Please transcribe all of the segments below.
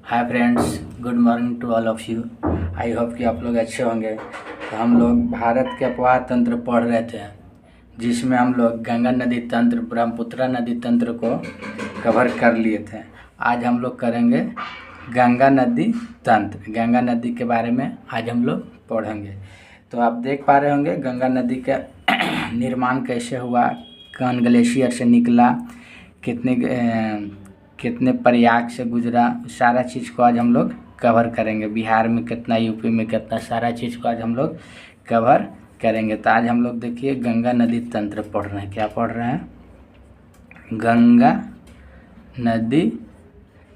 Hi friends, good morning to all of you. I hope कि आप लोग अच्छे होंगे। तो हम लोग भारत के अपवाह तंत्र पढ़ रहे थे, जिसमें हम लोग गंगा नदी तंत्र, ब्रह्मपुत्र नदी तंत्र को कवर कर लिए थे। आज हम लोग करेंगे गंगा नदी तंत्र। गंगा नदी के बारे में आज हम लोग पढ़ेंगे। तो आप देख पा रहे होंगे गंगा नदी का निर्माण कैसे हुआ, कौन ग्लेशियर से निकला, कितने प्रयाग से गुजरा, सारा चीज़ को आज हम लोग कवर करेंगे। बिहार में कितना, यूपी में कितना, सारा चीज़ को आज हम लोग कवर करेंगे। तो आज हम लोग देखिए गंगा नदी तंत्र पढ़ रहे हैं। क्या पढ़ रहे हैं? गंगा नदी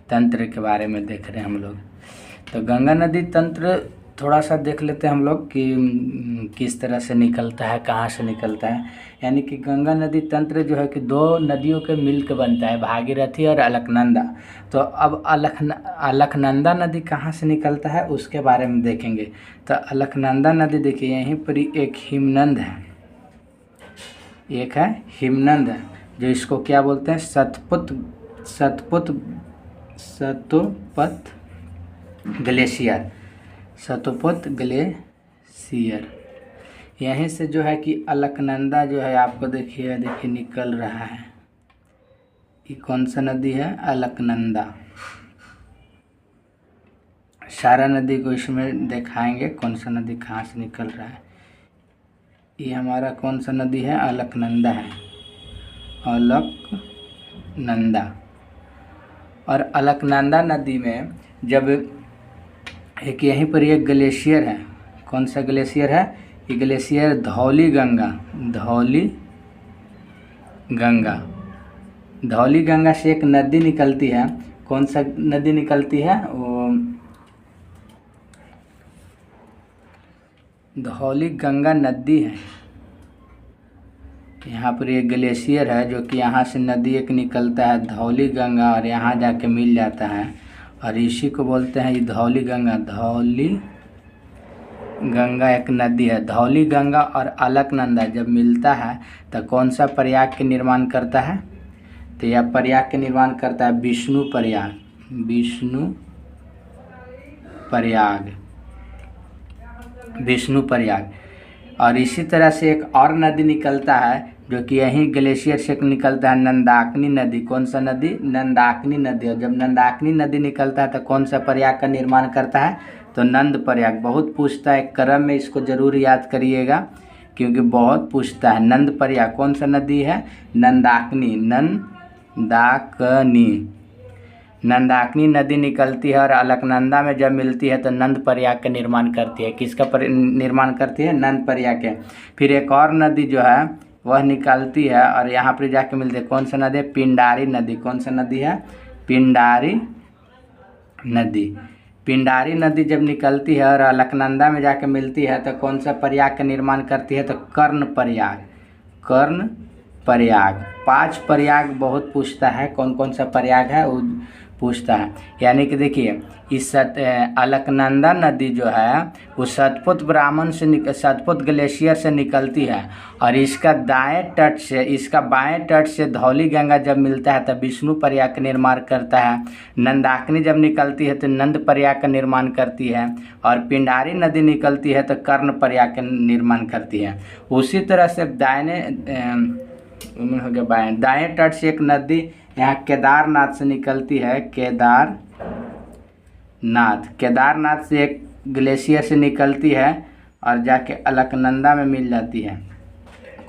तंत्र के बारे में देख रहे हैं हम लोग। तो गंगा नदी तंत्र थोड़ा सा देख लेते हैं हम लोग कि किस तरह से निकलता है, कहाँ से निकलता है। यानी कि गंगा नदी तंत्र जो है कि दो नदियों के मिल के बनता है, भागीरथी और अलकनंदा। तो अब अलकनंदा नदी कहाँ से निकलता है उसके बारे में देखेंगे। तो अलकनंदा नदी देखिए यहीं पर एक हिमनद है, एक है हिमनद है, जो इसको क्या बोलते हैं? सतोपत ग्लेशियर। सतोपत ग्लेशियर यहीं से जो है कि अलकनंदा जो है आपको देखिए निकल रहा है। ये कौन सा नदी है? अलकनंदा। सारा नदी को इसमें दिखाएंगे कौन सा नदी कहाँ से निकल रहा है। ये हमारा कौन सा नदी है? अलकनंदा है, अलकनंदा। और अलकनंदा नदी में जब एक यहीं पर एक ग्लेशियर है, कौन सा ग्लेशियर है? ये ग्लेशियर धौली गंगा। धौली गंगा से एक नदी निकलती है। कौन सा नदी निकलती है? वो धौली गंगा नदी है। यहाँ पर एक ग्लेशियर है जो कि यहाँ से नदी एक निकलता है धौली गंगा, और यहाँ जाके मिल जाता है, और इसी को बोलते हैं ये धौली गंगा। धौली गंगा एक नदी है। धौली गंगा और अलकनंदा जब मिलता है तो कौन सा प्रयाग के निर्माण करता है? तो यह प्रयाग के निर्माण करता है विष्णु प्रयाग। और इसी तरह से एक और नदी निकलता है जो कि यहीं ग्लेशियर से निकलता है, नंदाकिनी नदी। कौन सा नदी? नंदाकिनी नदी। और जब नंदाकिनी नदी निकलता है तो कौन सा प्रयाग का निर्माण करता है? तो नंद प्रयाग। बहुत पूछता है, क्रम में इसको जरूर याद करिएगा क्योंकि बहुत पूछता है। नंद प्रयाग कौन सा नदी है? नंदाकिनी नदी निकलती है और अलकनंदा में जब मिलती है तो नंद प्रयाग का निर्माण करती है। किसका निर्माण करती है? नंद प्रयाग के। फिर एक और नदी जो है वह निकलती है और यहाँ पर जाके मिलती है। कौन सा नदी है? पिंडारी नदी। कौन सा नदी है? पिंडारी नदी जब निकलती है और अलकनंदा में जाके मिलती है तो कौन सा प्रयाग का निर्माण करती है? तो कर्ण प्रयाग। 5 प्रयाग बहुत पूछता है, कौन कौन सा प्रयाग है वो पूछता है। यानी कि देखिए इस अलकनंदा नदी जो है वो सतपुत ग्लेशियर से निकलती है, और इसका बाएं तट से धौली गंगा जब मिलता है तब विष्णु प्रयाग का निर्माण करता है। नंदाकिनी जब निकलती है तो नंद प्रयाग का निर्माण करती है, और पिंडारी नदी निकलती है तो कर्ण प्रयाग का निर्माण करती है। उसी तरह से दाएं तट से एक नदी यहाँ केदारनाथ से निकलती है। केदारनाथ से एक ग्लेशियर से निकलती है और जाके अलकनंदा में मिल जाती है।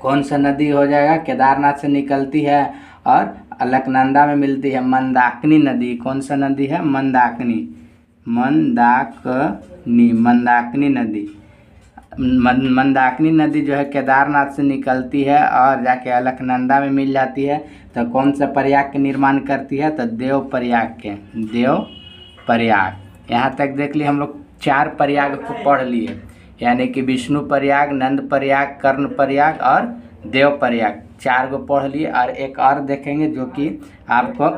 कौन सा नदी हो जाएगा? केदारनाथ से निकलती है और अलकनंदा में मिलती है मंदाकिनी नदी। कौन सा नदी है? मंदाकिनी नदी। मंदाकिनी नदी जो है केदारनाथ से निकलती है और जाके अलकनंदा में मिल जाती है। तो कौन सा प्रयाग के निर्माण करती है? तो देव प्रयाग। यहाँ तक देख लिए हम लोग 4 प्रयाग को पढ़ लिए, यानी कि विष्णु प्रयाग, नंद प्रयाग, कर्ण प्रयाग और देव प्रयाग। 4 को पढ़ लिए। और एक और देखेंगे जो कि आपको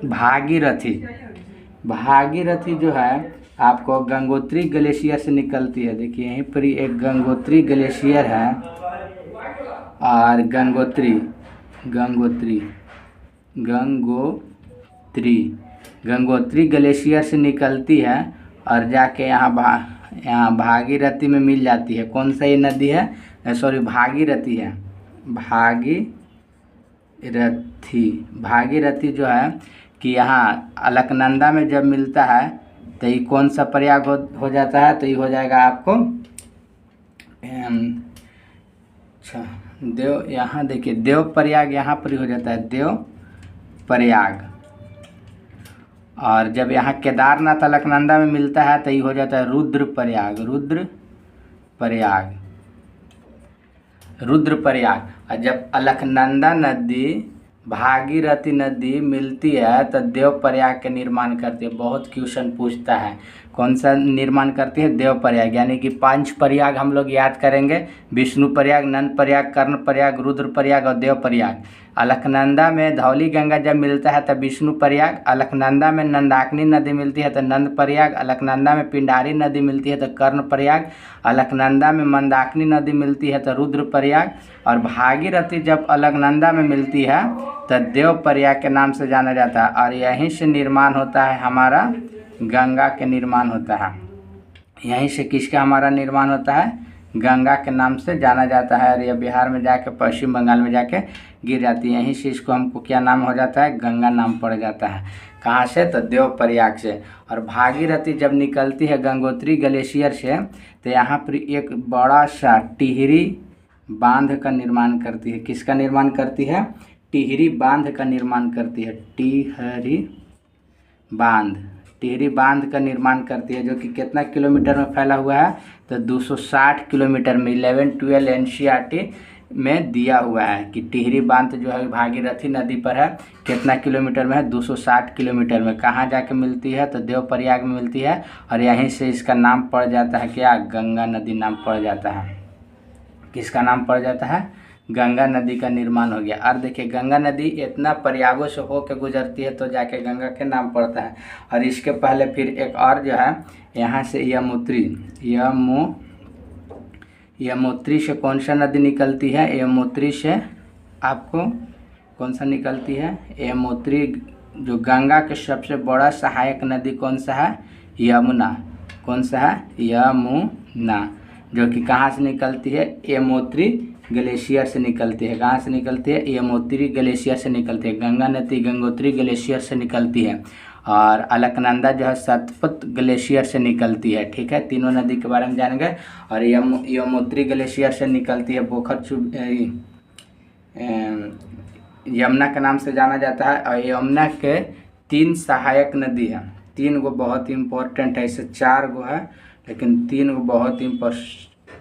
भागीरथी जो है आपको गंगोत्री ग्लेशियर से निकलती है। देखिए यहीं पर एक गंगोत्री ग्लेशियर है, और गंगोत्री गंगोत्री ग्लेशियर से निकलती है और जाके यहाँ भागीरथी में मिल जाती है। कौन सा ये नदी है? सॉरी, भागीरथी है। भागीरथी जो है कि यहाँ अलकनंदा में जब मिलता है तो ये कौन सा प्रयाग हो जाता है? तो ये हो जाएगा आपको अच्छा देव, यहाँ देखिए देव प्रयाग यहाँ पर ही हो जाता है, देव प्रयाग। और जब यहाँ केदारनाथ अलकनंदा में मिलता है तो ये हो जाता है रुद्र प्रयाग। और जब अलकनंदा नदी भागीरथी नदी मिलती है तो देव प्रयाग के निर्माण करती है। बहुत क्वेश्चन पूछता है कौन सा निर्माण करती है? देव प्रयाग। यानी कि 5 प्रयाग हम लोग याद करेंगे, विष्णु प्रयाग, नंद प्रयाग, कर्ण प्रयाग, रुद्र प्रयाग और देव प्रयाग। अलकनंदा में धौली गंगा जब मिलता है तब विष्णु प्रयाग, अलकनंदा में नंदाकिनी नदी मिलती है तो नंद प्रयाग, अलकनंदा में पिंडारी नदी मिलती है तो कर्ण प्रयाग, अलकनंदा में मंदाकिनी नदी मिलती है तो रुद्र प्रयाग, और भागीरथी जब अलकनंदा में मिलती है तो देव प्रयाग के नाम से जाना जाता है। और यहीं से निर्माण होता है हमारा गंगा के निर्माण होता है। यहीं से किसका हमारा निर्माण होता है? गंगा के नाम से जाना जाता है। और यह बिहार में जाके पश्चिम बंगाल में जाके गिर जाती है। यहीं से इसको हमको क्या नाम हो जाता है? गंगा नाम पड़ जाता है। कहाँ से? तो देव प्रयाग से। और भागीरथी जब निकलती है गंगोत्री ग्लेशियर से तो यहाँ पर एक बड़ा सा टिहरी बांध का निर्माण करती है। किसका निर्माण करती है? टिहरी बांध का निर्माण करती है। टिहरी बांध का निर्माण करती है, जो कि कितना किलोमीटर में फैला हुआ है? तो 260 किलोमीटर में। 11-12 NCERT में दिया हुआ है कि टिहरी बांध जो है भागीरथी नदी पर है, कितना किलोमीटर में है? 260 किलोमीटर में। कहाँ जाके मिलती है? तो देव प्रयाग में मिलती है। और यहीं से इसका नाम पड़ जाता है क्या? गंगा नदी नाम पड़ जाता है। किसका नाम पड़ जाता है? गंगा नदी का निर्माण हो गया। और देखिए गंगा नदी इतना प्रयागों से होकर गुजरती है तो जाके गंगा के नाम पड़ता है। और इसके पहले फिर एक और जो है यहाँ से यमुनोत्री से कौन सा नदी निकलती है? यमुनोत्री से आपको कौन सा निकलती है? यमुनोत्री। जो गंगा के सबसे बड़ा सहायक नदी कौन सा है? यमुना। कौन सा है? यमुना। जो कि कहाँ से निकलती है? यमुनोत्री ग्लेशियर से निकलती है। कहाँ से निकलती है? यमुनोत्री ग्लेशियर से निकलती है। गंगा नदी गंगोत्री ग्लेशियर से निकलती है। और अलकनंदा जो है सतपुत ग्लेशियर से निकलती है। ठीक है, तीनों नदी के बारे में जानेंगे। और यमुनोत्री ग्लेशियर से निकलती है यमुना के नाम से जाना जाता है। और यमुना के 3 सहायक नदी है। 3 गो बहुत इम्पोर्टेंट है, ऐसे 4 गो है लेकिन 3 गो बहुत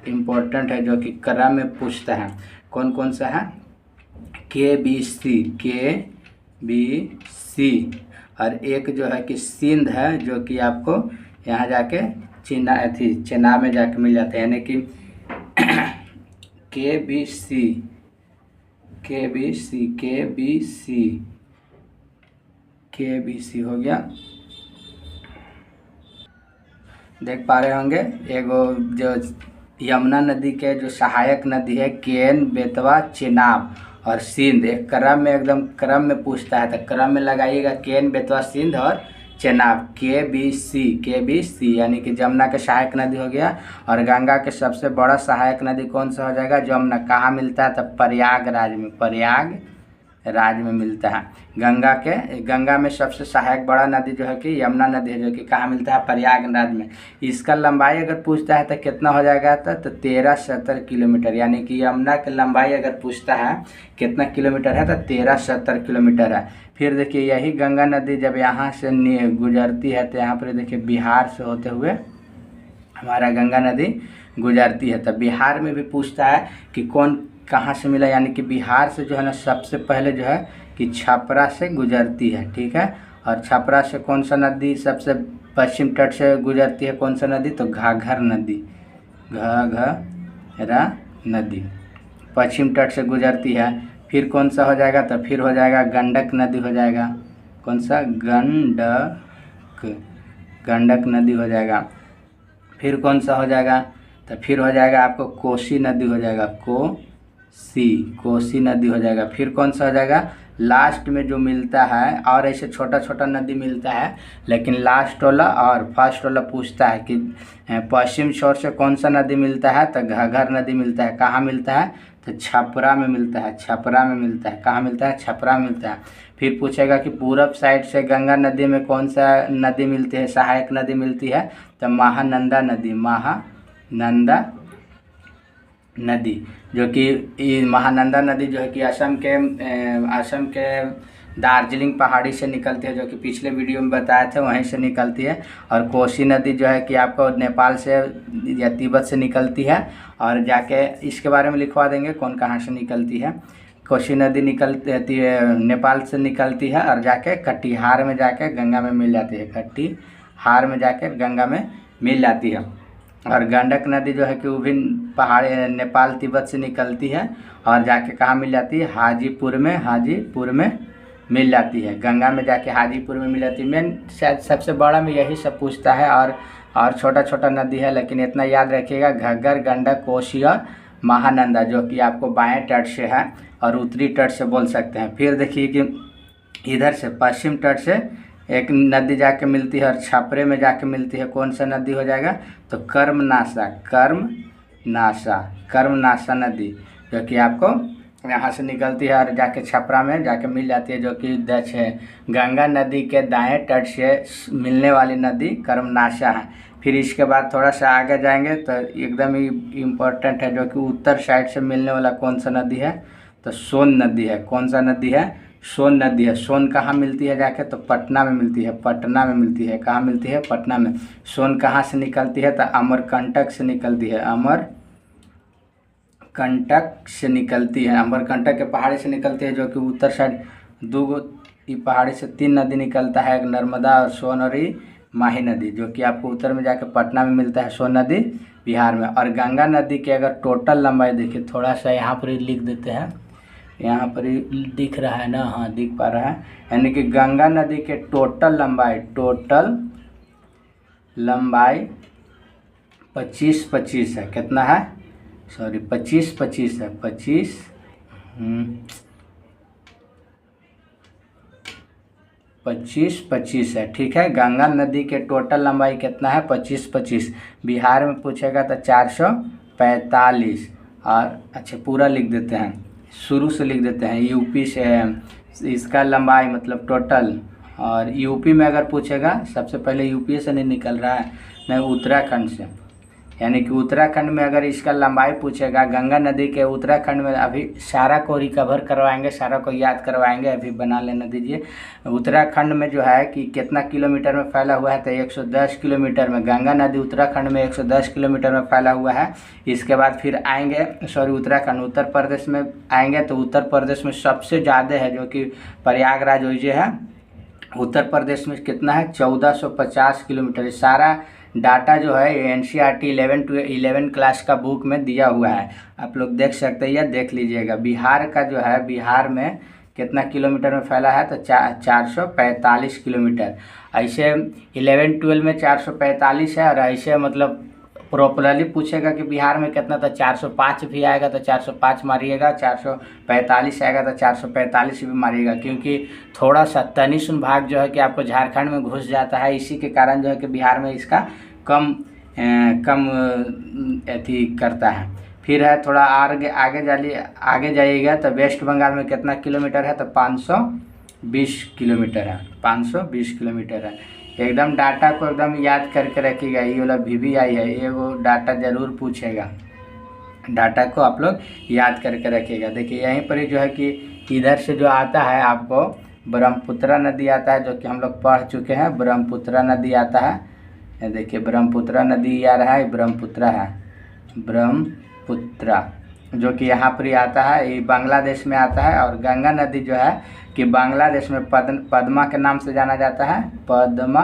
इम्पोर्टेंट है जो कि क्रम में पूछता है। कौन कौन सा है? KBC। और एक जो है कि सिंध है, जो कि आपको यहाँ जाके चेनाब में जाके मिल जाते हैं। यानी कि KBC हो गया। देख पा रहे होंगे एगो जो यमुना नदी के जो सहायक नदी है केन, बेतवा, चेनाब और सिंध। एक क्रम में एकदम क्रम में पूछता है तो क्रम में लगाइएगा केन, बेतवा, सिंध और चेनाब। KBC यानी कि जमुना के सहायक नदी हो गया। और गंगा के सबसे बड़ा सहायक नदी कौन सा हो जाएगा? जमुना। कहाँ मिलता है? तब प्रयागराज में मिलता है। गंगा में सबसे सहायक बड़ा नदी जो है कि यमुना नदी है, जो कि कहाँ मिलता है? प्रयागराज में। इसका लंबाई अगर पूछता है तो कितना हो जाएगा? तो 1370 किलोमीटर। यानी कि यमुना की लंबाई अगर पूछता है कितना किलोमीटर है तो 1370 किलोमीटर है। फिर देखिए यही गंगा नदी जब यहाँ से गुजरती है तो यहाँ पर देखिए बिहार से होते हुए हमारा गंगा नदी गुजरती है। तब बिहार में भी पूछता है कि कहाँ से मिला। यानी कि बिहार से जो है ना सबसे पहले जो है कि छपरा से गुजरती है। ठीक है, और छपरा से कौन सा नदी सबसे पश्चिम तट से गुजरती है? कौन सा नदी? तो घाघरा नदी पश्चिम तट से गुजरती है। फिर कौन सा हो जाएगा? तो फिर हो जाएगा गंडक नदी हो जाएगा। कौन सा? गंडक नदी हो जाएगा। फिर कौन सा हो जाएगा? तो फिर हो जाएगा आपको कोसी नदी हो जाएगा। कोसी नदी हो जाएगा। फिर कौन सा हो जाएगा? लास्ट में जो मिलता है, और ऐसे छोटा छोटा नदी मिलता है, लेकिन लास्ट वाला और फर्स्ट वाला पूछता है कि पश्चिम छोर से कौन सा नदी मिलता है, तो घग्घर नदी मिलता है। कहाँ मिलता है, तो छपरा में मिलता है, छपरा में मिलता है। कहाँ मिलता है, छपरा में मिलता है। फिर पूछेगा कि पूरब साइड से गंगा नदी में कौन सा नदी मिलती है, सहायक नदी मिलती है, तो महानंदा नदी, महानंदा नदी, जो कि महानंदा नदी जो है कि असम के दार्जिलिंग पहाड़ी से निकलती है, जो कि पिछले वीडियो में बताए थे, वहीं से निकलती है। और कोसी नदी जो है कि आपको नेपाल से या तिब्बत से निकलती है, और जाके इसके बारे में लिखवा देंगे कौन कहाँ से निकलती है। कोसी नदी निकलती है, नेपाल से निकलती है, और जाके कटिहार में जाके गंगा में मिल जाती है, कटिहार में जाकर गंगा में मिल जाती है। और गंडक नदी जो है कि विभिन्न पहाड़ नेपाल तिब्बत से निकलती है, और जाके कहाँ मिल जाती है, हाजीपुर में मिल जाती है। गंगा में जाके हाजीपुर में मिल जाती है। मेन शायद सबसे बड़ा में यही सब पूछता है, और छोटा छोटा नदी है, लेकिन इतना याद रखिएगा, घग्गर, गंडक, कोसी और महानंदा, जो कि आपको बाएं तट से है और उत्तरी तट से बोल सकते हैं। फिर देखिए कि इधर से पश्चिम तट से एक नदी जाके मिलती है, और छपरे में जाके मिलती है। कौन सा नदी हो जाएगा, तो कर्मनाशा नदी, जो कि आपको यहाँ से निकलती है और जाके छपरा में जाके मिल जाती है, जो कि गंगा नदी के दाएं तट से मिलने वाली नदी कर्मनाशा है। फिर इसके बाद थोड़ा सा आगे जाएंगे तो एकदम ही इम्पोर्टेंट है, जो कि उत्तर साइड से मिलने वाला कौन सा नदी है, तो सोन नदी है। कौन सा नदी है, सोन नदी है। सोन कहाँ मिलती है जाके, तो पटना में मिलती है, पटना में मिलती है। कहाँ मिलती है, पटना में। सोन कहाँ से निकलती है, तो अमरकंटक से निकलती है, अमरकंटक से निकलती है। अमरकंटक के पहाड़ी से निकलती है, जो कि उत्तर साइड दो पहाड़ी से 3 नदी निकलता है, एक नर्मदा और सोन और माही नदी, जो कि आपको उत्तर में जाके पटना में मिलता है, सोन नदी बिहार में। और गंगा नदी की अगर टोटल लंबाई देखिए, थोड़ा सा यहाँ पर ही लिख देते हैं, यहाँ पर ही दिख रहा है ना, हाँ दिख पा रहा है। यानी कि गंगा नदी के टोटल लंबाई 25 है। कितना है, सॉरी 25 है, 25 है, ठीक है। गंगा नदी के टोटल लंबाई कितना है, 25। बिहार में पूछेगा तो 445। और अच्छा पूरा लिख देते हैं, शुरू से लिख देते हैं, यूपी से है इसका लंबाई मतलब टोटल। और यूपी में अगर पूछेगा, सबसे पहले यूपी से नहीं निकल रहा है, नहीं उत्तराखंड से। यानी कि उत्तराखंड में अगर इसका लंबाई पूछेगा, गंगा नदी के उत्तराखंड में, अभी सारा को रिकवर करवाएंगे, सारा को याद करवाएंगे, अभी बना लेना दीजिए। उत्तराखंड में जो है कि कितना किलोमीटर में फैला हुआ है, तो 110 किलोमीटर में। गंगा नदी उत्तराखंड में 110 किलोमीटर में फैला हुआ है। इसके बाद फिर आएंगे, सॉरी उत्तराखंड, उत्तर प्रदेश में आएंगे तो उत्तर प्रदेश में सबसे ज़्यादा है, जो कि प्रयागराज वही है। उत्तर प्रदेश में कितना है, 1450 किलोमीटर। सारा डाटा जो है NCERT 11 क्लास का बुक में दिया हुआ है, आप लोग देख सकते हैं, देख लीजिएगा। बिहार का जो है, बिहार में कितना किलोमीटर में फैला है, तो 445 किलोमीटर। ऐसे 11-12 में 445 है, और ऐसे मतलब प्रॉपरली पूछेगा कि बिहार में कितना, तो 405 भी आएगा तो 405 मारिएगा, 445 आएगा तो 445 भी मारिएगा, क्योंकि थोड़ा सा तनिष्क भाग जो है कि आपको झारखंड में घुस जाता है, इसी के कारण जो है कि बिहार में इसका कम अथी करता है। फिर है थोड़ा आगे जाइएगा तो वेस्ट बंगाल में कितना किलोमीटर है, तो 520 किलोमीटर है, 520 किलोमीटर है। एकदम डाटा को एकदम याद करके रखिएगा। ये वाला VVI है, ये वो डाटा ज़रूर पूछेगा, डाटा को आप लोग याद करके रखिएगा। देखिए यहीं पर ही जो है कि इधर से जो आता है आपको ब्रह्मपुत्रा नदी आता है, जो कि हम लोग पढ़ चुके हैं। ब्रह्मपुत्रा नदी आता है, देखिए ब्रह्मपुत्रा नदी आ रहा है, ब्रह्मपुत्रा है, ब्रह्मपुत्रा, जो कि यहाँ पर ही आता है, ये बांग्लादेश में आता है। और गंगा नदी जो है कि बांग्लादेश में पद्मा के नाम से जाना जाता है, पद्मा।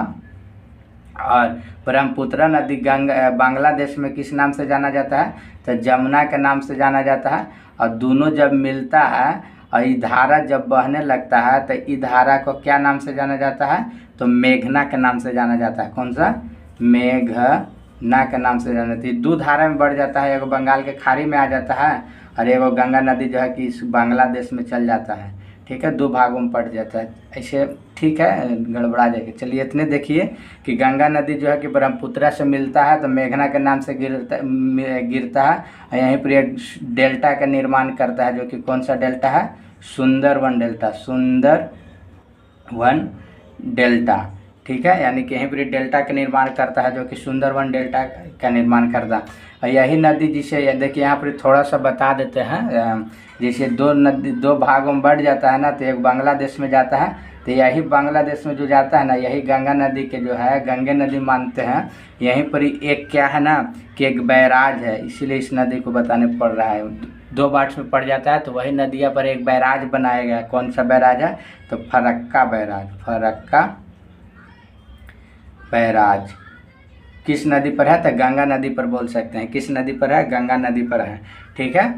और ब्रह्मपुत्रा नदी बांग्लादेश में किस नाम से जाना जाता है, तो जमुना के नाम से जाना जाता है। और दोनों जब मिलता है और ये धारा जब बहने लगता है, तो इस धारा को क्या नाम से जाना जाता है, तो मेघना के नाम से जाना जाता है। कौन सा, मेघना के नाम से जाना जाती है। 2 धारा में बढ़ जाता है, एक बंगाल के खाड़ी में आ जाता है, और एक गंगा नदी जो है कि इस बांग्लादेश में चल जाता है, ठीक है, 2 भागों में पड़ जाता है ऐसे, ठीक है, गड़बड़ा जाएगा। चलिए इतने देखिए कि गंगा नदी जो है कि ब्रह्मपुत्रा से मिलता है तो मेघना के नाम से गिरता है, और यहीं पर एक डेल्टा का निर्माण करता है, जो कि कौन सा डेल्टा है, सुंदरवन डेल्टा, सुंदरवन डेल्टा, ठीक है, यानी कि यहीं पर डेल्टा का निर्माण करता है, जो कि सुंदरवन डेल्टा का निर्माण करता है। और यही नदी जिसे देखिए यहाँ पर थोड़ा सा बता देते हैं, जैसे 2 नदी 2 भागों में बढ़ जाता है ना, तो एक बांग्लादेश में जाता है, तो यही बांग्लादेश में जो जाता है ना, यही गंगा नदी के जो है गंगे नदी मानते हैं। यहीं पर ही एक क्या है ना कि एक बैराज है, इसीलिए इस नदी को बताने पड़ रहा है। 2 बाट्स में पड़ जाता है तो वही नदिया पर एक बैराज बनाया गया। कौन सा बैराज है, तो फरक्का बैराज, फरक्का बैराज किस नदी पर है, तो गंगा नदी पर बोल सकते हैं। किस नदी पर है, गंगा नदी पर है, ठीक है।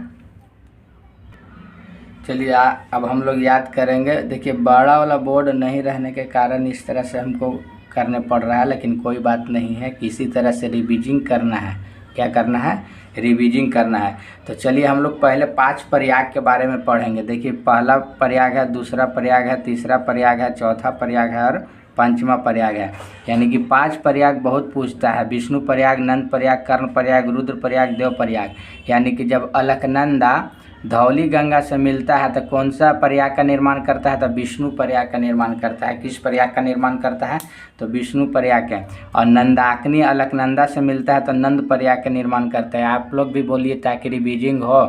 चलिए अब हम लोग याद करेंगे। देखिए बड़ा वाला बोर्ड नहीं रहने के कारण इस तरह से हमको करने पड़ रहा है, लेकिन कोई बात नहीं है, किसी तरह से रिवीजिंग करना है। क्या करना है, रिवीजिंग करना है। तो चलिए हम लोग पहले 5 प्रयाग के बारे में पढ़ेंगे। देखिए पहला प्रयाग है, दूसरा प्रयाग है, तीसरा प्रयाग है, चौथा प्रयाग है और 5वां प्रयाग है। यानी कि 5 प्रयाग बहुत पूछता है, विष्णु प्रयाग, नंद प्रयाग, कर्ण प्रयाग, रुद्र प्रयाग, देव प्रयाग। यानी कि जब अलकनंदा धौली गंगा से मिलता है तो कौन सा प्रयाग का निर्माण करता है, तो विष्णु प्रयाग का निर्माण करता है। किस प्रयाग का निर्माण करता है, तो विष्णु प्रयाग का। और नंदाकिनी अलकनंदा से मिलता है तो नंद प्रयाग का निर्माण करता है। आप लोग भी बोलिए ताकि रिवीजिंग हो।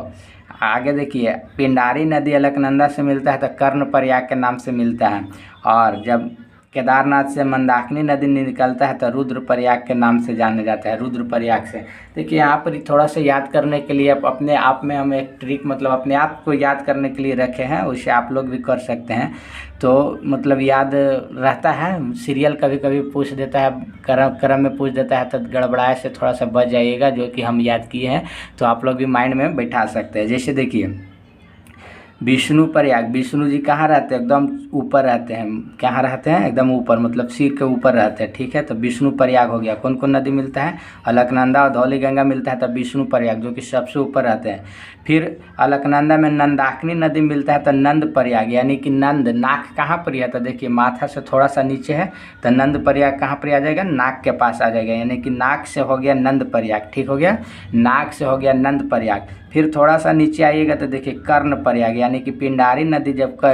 आगे देखिए पिंडारी नदी अलकनंदा से मिलता है तो कर्ण प्रयाग के नाम से मिलता है। और जब केदारनाथ से मंदाकिनी नदी निकलता है तो रुद्र प्रयाग के नाम से जाना जाता है, रुद्र प्रयाग से। देखिए यहाँ पर थोड़ा सा याद करने के लिए अपने आप में हम एक ट्रिक मतलब अपने आप को याद करने के लिए रखे हैं, उसे आप लोग भी कर सकते हैं। तो मतलब याद रहता है। सीरियल कभी कभी पूछ देता है, क्रम में पूछ देता है तो गड़बड़ाए से थोड़ा सा बच जाइएगा, जो कि हम याद किए हैं तो आप लोग भी माइंड में बैठा सकते हैं। जैसे देखिए विष्णु प्रयाग, विष्णु जी कहाँ रहते हैं, एकदम ऊपर रहते हैं। कहाँ रहते हैं, एकदम ऊपर, मतलब सिर के ऊपर रहते हैं, ठीक है। तो विष्णु प्रयाग हो गया। कौन कौन नदी मिलता है, अलकनंदा और धौली गंगा मिलता है तब विष्णु प्रयाग, जो कि सबसे ऊपर रहते हैं। फिर अलकनंदा में नंदाकिनी नदी मिलता है तो नंद प्रयाग, यानी कि नंद नाक कहाँ पर है, तो देखिए माथा से थोड़ा सा नीचे है तो नंद प्रयाग कहाँ पर आ जाएगा, नाक के पास आ जाएगा। यानी कि नाक से हो गया नंद प्रयाग, ठीक हो गया, नाक से हो गया नंद प्रयाग। फिर थोड़ा सा नीचे आइएगा तो देखिए कर्ण प्रयाग, यानी कि पिंडारी नदी जब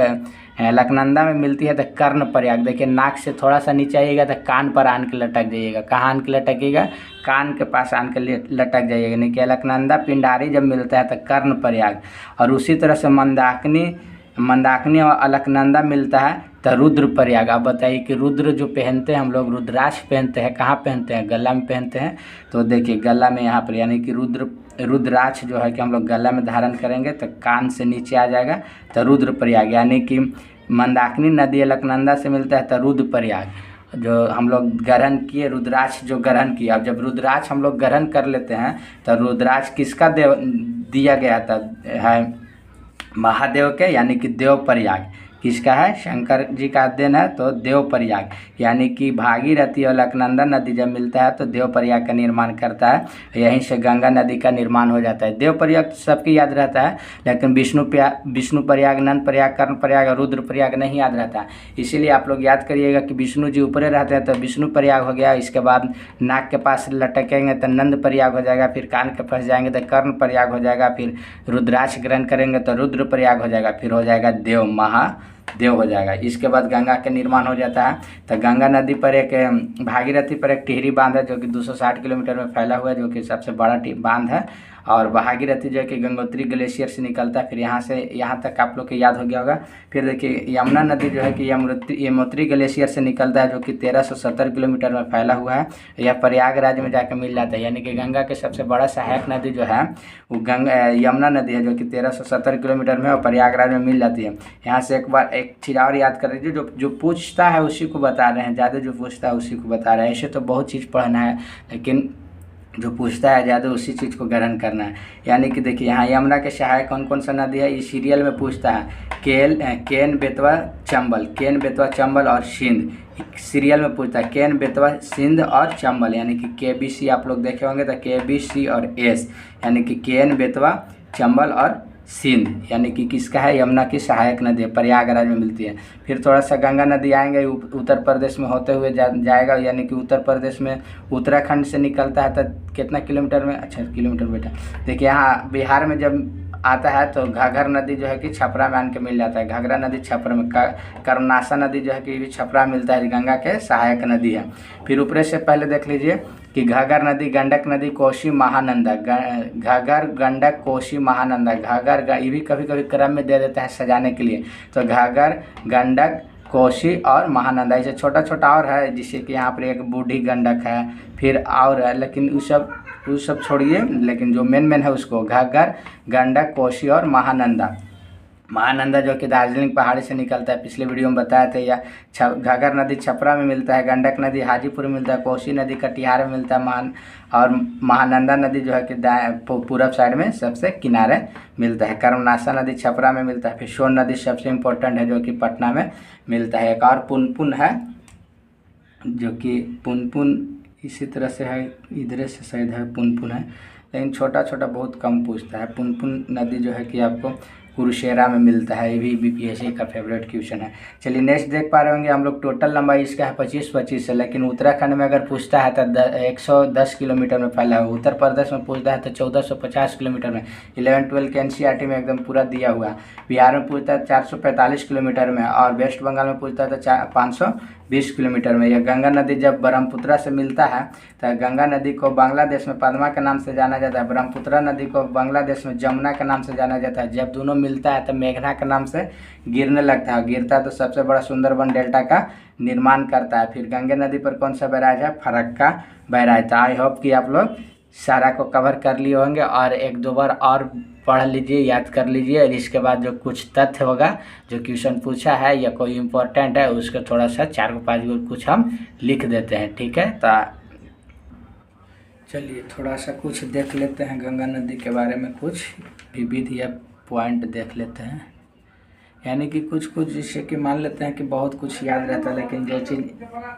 अलकनंदा में मिलती है तो कर्ण प्रयाग। देखिए नाक से थोड़ा सा नीचे आइएगा तो कान पर आन के लटक जाइएगा। कहाँ आन के लटकिएगा, कान के पास आन के लटक जाइएगा। यानी कि अलकनंदा पिंडारी जब मिलता है तो कर्ण प्रयाग। और उसी तरह से मंदाकिनी और अलकनंदा मिलता है तो रुद्र प्रयाग। आप बताइए कि रुद्र जो पहनते हैं हम लोग, रुद्राक्ष पहनते हैं, कहाँ पहनते हैं, गला में पहनते हैं। तो देखिए गला में यहाँ पर, यानी कि रुद्राक्ष जो है कि हम लोग गला में धारण करेंगे तो कान से नीचे आ जाएगा तो रुद्र प्रयाग। यानी कि मंदाकिनी नदी अलकनंदा से मिलता है तो रुद्र प्रयाग जो हम लोग ग्रहण किए, रुद्राक्ष जो ग्रहण किया। अब जब रुद्राक्ष हम लोग ग्रहण कर लेते हैं तो रुद्राक्ष किसका दिया गया था, है महादेव के, यानी कि देव प्रयाग। किसका है, शंकर जी का देन है तो देव प्रयाग। यानी कि भागीरथी और अलकनंदा नदी जब मिलता है तो देव प्रयाग का निर्माण करता है, यहीं से गंगा नदी का निर्माण हो जाता है। देव प्रयाग सबकी याद रहता है, लेकिन विष्णु प्रयाग, नंद प्रयाग, कर्ण प्रयाग और रुद्र प्रयाग नहीं याद रहता है। इसीलिए आप लोग याद करिएगा कि विष्णु जी ऊपरे रहते हैं तो विष्णु प्रयाग हो गया। इसके बाद नाक के पास लटकेंगे तो नंद प्रयाग हो जाएगा। फिर कान के पास जाएंगे तो कर्ण प्रयाग हो जाएगा। फिर रुद्राक्ष ग्रहण करेंगे तो रुद्र प्रयाग हो जाएगा। फिर हो जाएगा देव हो जाएगा। इसके बाद गंगा के निर्माण हो जाता है। तो गंगा नदी पर एक भागीरथी पर एक टिहरी बांध है जो कि 260 किलोमीटर में फैला हुआ है, जो कि सबसे बड़ा बांध है। और भागीरथी जो है कि गंगोत्री ग्लेशियर से निकलता है। फिर यहाँ से यहाँ तक आप लोग को याद हो गया होगा। फिर देखिए यमुना नदी जो है कि यमुनोत्री ग्लेशियर से निकलता है, जो कि 1370 किलोमीटर में फैला हुआ है। यह प्रयागराज में जाकर मिल जाता है। यानी कि गंगा के सबसे बड़ा सहायक नदी जो है वो यमुना नदी है, जो कि 1370 किलोमीटर में और प्रयागराज में मिल जाती है। यहाँ से एक बार एक चीज़ और याद कर लीजिए, जो पूछता है उसी को बता रहे हैं, ज़्यादा जो पूछता है उसी को बता रहे हैं। ऐसे तो बहुत चीज़ पढ़ना है, लेकिन जो पूछता है ज़्यादा उसी चीज़ को ग्रहण करना है। यानी कि देखिए यहाँ यमुना के सहायक कौन कौन सा नदी है, इस सीरियल में पूछता है। केन, बेतवा, चंबल और सिंध। सीरियल में पूछता है केन, बेतवा, सिंध और चंबल। यानी कि KBC आप लोग देखे होंगे तो KBC और S, यानी कि केन, बेतवा, चंबल और सिंध, यानी कि किसका है, यमुना की सहायक नदी है, प्रयागराज में मिलती है। फिर थोड़ा सा गंगा नदी आएंगे, उत्तर प्रदेश में होते हुए जाएगा, यानी कि उत्तर प्रदेश में उत्तराखंड से निकलता है तो कितना किलोमीटर में, अच्छा किलोमीटर बेटा, देखिए यहाँ बिहार में जब आता है तो घाघर नदी जो है कि छपरा में आन के मिल जाता है, घाघरा नदी छपरा में, कर्मनाशा नदी जो है कि भी छपरा मिलता है, गंगा के सहायक नदी है। फिर ऊपर से पहले देख लीजिए कि घाघर नदी, गंडक नदी, कोसी, महानंदा, घाघर, गंडक, कोसी, महानंदा, घाघर, ये भी कभी कभी क्रम में दे देता है सजाने के लिए, तो घाघर, गंडक, कोसी और महानंदा, इसे छोटा छोटा और है, जिससे कि यहाँ पर एक बूढ़ी गंडक है, फिर और है, लेकिन वो सब छोड़िए, लेकिन जो मेन है उसको, घाघर, गंडक, कोसी और महानंदा। महानंदा जो कि दार्जिलिंग पहाड़ी से निकलता है, पिछले वीडियो में बताया था, या घाघर नदी छपरा में मिलता है, गंडक नदी हाजीपुर में मिलता है, कोसी नदी कटिहार में मिलता है, और महानंदा नदी जो है कि पूरब साइड में सबसे किनारे मिलता है। कर्मनाशा नदी छपरा में मिलता है। फिर सोन नदी सबसे इम्पोर्टेंट है जो कि पटना में मिलता है। एक और पुनपुन है जो कि पुनपुन इसी तरह से है, इधर से शायद है पुनपुन है, लेकिन छोटा छोटा बहुत कम पूछता है। पुनपुन नदी जो है कि आपको कुरुशेरा में मिलता है, ये भी बीपीएससी का फेवरेट क्वेश्चन है। चलिए नेक्स्ट देख पा रहे होंगे हम लोग, टोटल लंबाई इसका है 25 है, लेकिन उत्तराखंड में अगर पूछता है तो 110 किलोमीटर में फैला हुआ, उत्तर प्रदेश में पूछता है तो 1450 किलोमीटर में, 11-12 के एनसीईआरटी में एकदम पूरा दिया हुआ है। बिहार में पूछता है 445 किलोमीटर में, और वेस्ट बंगाल में पूछता है तो 520 किलोमीटर में। यह गंगा नदी जब ब्रह्मपुत्रा से मिलता है तो गंगा नदी को बांग्लादेश में पद्मा के नाम से जाना जाता है, ब्रह्मपुत्रा नदी को बांग्लादेश में जमुना के नाम से जाना जाता है। जब दोनों मिलता है तो मेघना के नाम से गिरने लगता है, गिरता है तो सबसे बड़ा सुंदरबन डेल्टा का निर्माण करता है। फिर गंगा नदी पर कौन सा बैराज है, फरक्का बैराज। तो आई होप कि आप लोग सारा को कवर कर लिए होंगे, और एक दो बार और पढ़ लीजिए, याद कर लीजिए, और इसके बाद जो कुछ तथ्य होगा जो क्वेश्चन पूछा है या कोई इम्पोर्टेंट है उसको थोड़ा सा 4-5 कुछ हम लिख देते हैं, ठीक है। तो चलिए थोड़ा सा कुछ देख लेते हैं गंगा नदी के बारे में, कुछ विविध या पॉइंट देख लेते हैं, यानी कि कुछ जिससे कि मान लेते हैं कि बहुत कुछ याद रहता है, लेकिन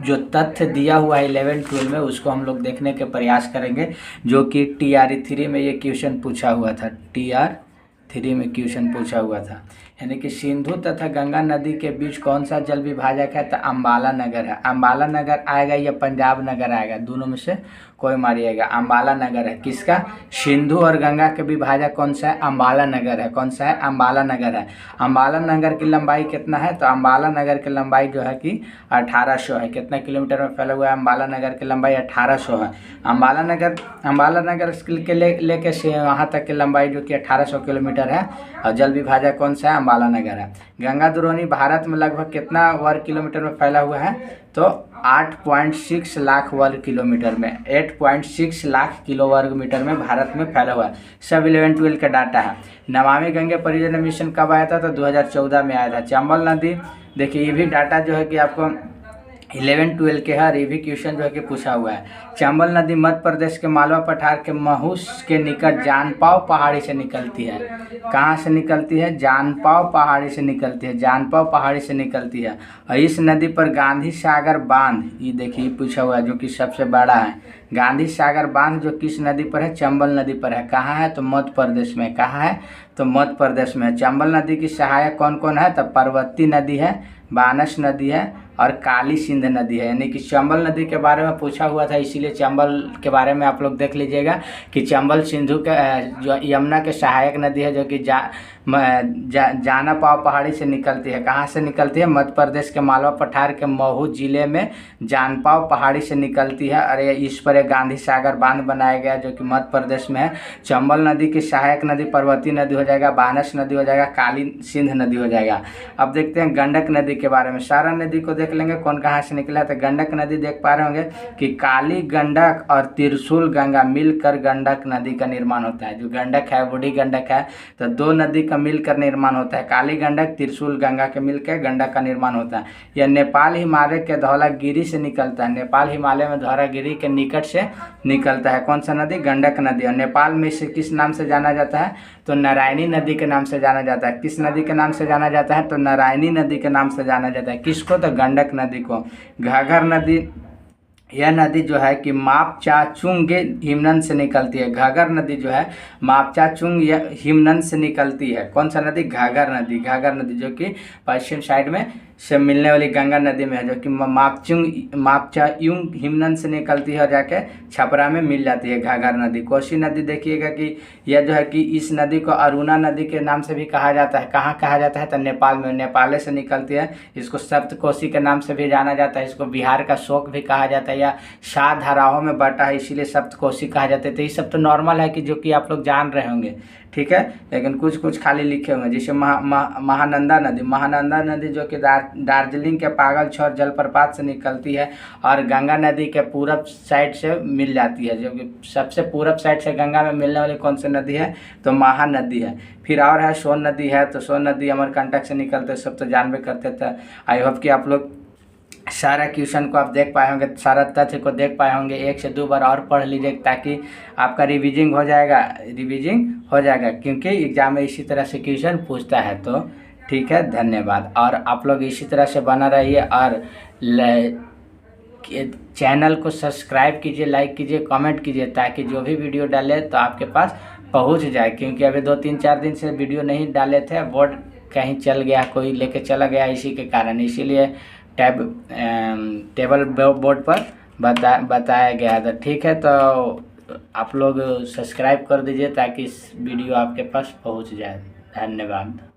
जो तथ्य दिया हुआ है 11-12 में उसको हम लोग देखने के प्रयास करेंगे, जो कि TR3 में ये क्वेश्चन पूछा हुआ था, TR3 में क्वेश्चन पूछा हुआ था। यानी कि सिंधु तथा गंगा नदी के बीच कौन सा जल विभाजक है, तो अम्बाला नगर है। अम्बाला नगर आएगा या पंजाब नगर आएगा, दोनों में से कोई मारिएगा, अम्बाला नगर है। किसका, सिंधु और गंगा के विभाजक कौन सा है, अम्बाला नगर है। कौन सा है, अम्बाला नगर है। अम्बाला नगर की लंबाई कितना है, तो अम्बाला नगर की लंबाई जो है कि 1800 है। कितना किलोमीटर में फैला हुआ है, अम्बाला नगर की लंबाई 1800 है। अम्बाला नगर के लेके से वहाँ तक की लंबाई जो कि 1800 किलोमीटर है, और जल विभाजक कौन सा है, अम्बाला नगर है। गंगा द्रोणी भारत में लगभग कितना वर्ग किलोमीटर में फैला हुआ है, तो 8.6 लाख वर्ग किलोमीटर में, 8.6 लाख किलो वर्ग मीटर में भारत में फैला हुआ है। सब 11-12 का डाटा है। नमामि गंगे परियोजना मिशन कब आया था, तो 2014 में आया था। चंबल नदी, देखिए ये भी डाटा जो है कि आपको 11-12 के है, ये भी क्वेश्चन जो है कि पूछा हुआ है। चंबल नदी मध्य प्रदेश के मालवा पठार के महूस के निकट जानपाव पहाड़ी से निकलती है। कहाँ से निकलती है, जानपाव पहाड़ी से निकलती है, जानपाव पहाड़ी से निकलती है। और इस नदी पर गांधी सागर बांध, ये देखिए पूछा हुआ है, जो कि सबसे बड़ा है। गांधी सागर बांध जो किस नदी पर है, चंबल नदी पर है। कहाँ है, तो मध्य प्रदेश में। कहाँ है, तो मध्य प्रदेश में। चंबल नदी की सहायक कौन कौन है, तो पार्वती नदी है, बानस नदी है और काली सिंध नदी है। यानी कि चंबल नदी के बारे में पूछा हुआ था, इसीलिए चंबल के बारे में आप लोग देख लीजिएगा कि चंबल सिंधु के जो यमुना के सहायक नदी है, जो कि जानापाव पहाड़ी से निकलती है। कहाँ से निकलती है, मध्य प्रदेश के मालवा पठार के महू जिले में जानपाव पहाड़ी से निकलती है। और इस पर एक गांधी सागर बांध बनाया गया जो कि मध्य प्रदेश में है। चंबल नदी की सहायक नदी पार्वती नदी हो जाएगा, बानस नदी हो जाएगा, काली सिंध नदी हो जाएगा। अब देखते हैं गंडक नदी के बारे में। सारा नदी को देख लेंगे कौन कहाँ से निकला है। तो गंडक नदी देख पा रहे होंगे कि काली गंडक और त्रिशूल गंगा मिलकर गंडक नदी का निर्माण होता है। जो गंडक है बूढ़ी गंडक है, तो दो नदी का मिलकर निर्माण होता है। काली गंडक त्रिशूल गंगा के मिलकर गंडक का निर्माण होता है। यह नेपाल हिमालय के धौलागिरी से निकलता है। नेपाल हिमालय में धौलागिरी के निकट से निकलता है। कौन सा नदी, गंडक नदी। और नेपाल में इसे किस नाम से जाना जाता है, तो नारायणी नदी के नाम से जाना जाता है। किस नदी के नाम से जाना जाता है, तो नारायणी नदी के नाम से जाना जाता है। किसको, तो गंडक नदी को। घाघर नदी यह नदी जो है कि मापचाचुंग हिमनद से निकलती है। घाघर नदी जो है मापचाचुंग हिमनद से निकलती है। कौन सा नदी? घाघर नदी। घाघर नदी जो कि पश्चिम साइड में से मिलने वाली गंगा नदी में है, जो कि मापचायुंग हिमनद से निकलती है और जाके छपरा में मिल जाती है घाघर नदी। कोसी नदी देखिएगा कि यह जो है कि इस नदी को अरुणा नदी के नाम से भी कहा जाता है। कहाँ कहा जाता है? तो नेपाल में, नेपाले से निकलती है। इसको सप्तकोसी के नाम से भी जाना जाता है। इसको बिहार का शोक भी कहा जाता है, या 7 धाराओं में बटा है, इसीलिए सप्तकोसी कहा जाता है। तो ये सब तो नॉर्मल है कि जो कि आप लोग जान रहे होंगे, ठीक है। लेकिन कुछ कुछ खाली लिखे हुए हैं, जैसे महानंदा नदी। महानंदा नदी जो कि दार्जिलिंग के पागलछोर जलप्रपात से निकलती है और गंगा नदी के पूरब साइड से मिल जाती है। जो कि सबसे पूरब साइड से गंगा में मिलने वाली कौन सी नदी है? तो महानदी है। फिर और है सोन नदी है, तो सोन नदी अमरकंटक से निकलते, सब तो जानबे करते थे। आई होप कि आप लोग सारा क्वेश्चन को आप देख पाए होंगे, सारा तथ्य को देख पाए होंगे। 1 से 2 बार और पढ़ लीजिए ताकि आपका रिविजिंग हो जाएगा, क्योंकि एग्जाम में इसी तरह से क्वेश्चन पूछता है। तो ठीक है, धन्यवाद। और आप लोग इसी तरह से बना रहिए और चैनल को सब्सक्राइब कीजिए, लाइक कीजिए, कमेंट कीजिए, ताकि जो भी वीडियो डाले तो आपके पास पहुंच जाए। क्योंकि अभी 2-3-4 दिन से वीडियो नहीं डाले थे, बोर्ड कहीं चल गया, कोई लेके चला गया, इसी के कारण, इसीलिए टेबल बोर्ड पर बताया गया था। ठीक है, तो आप लोग सब्सक्राइब कर दीजिए ताकि इस वीडियो आपके पास पहुंच जाए। धन्यवाद।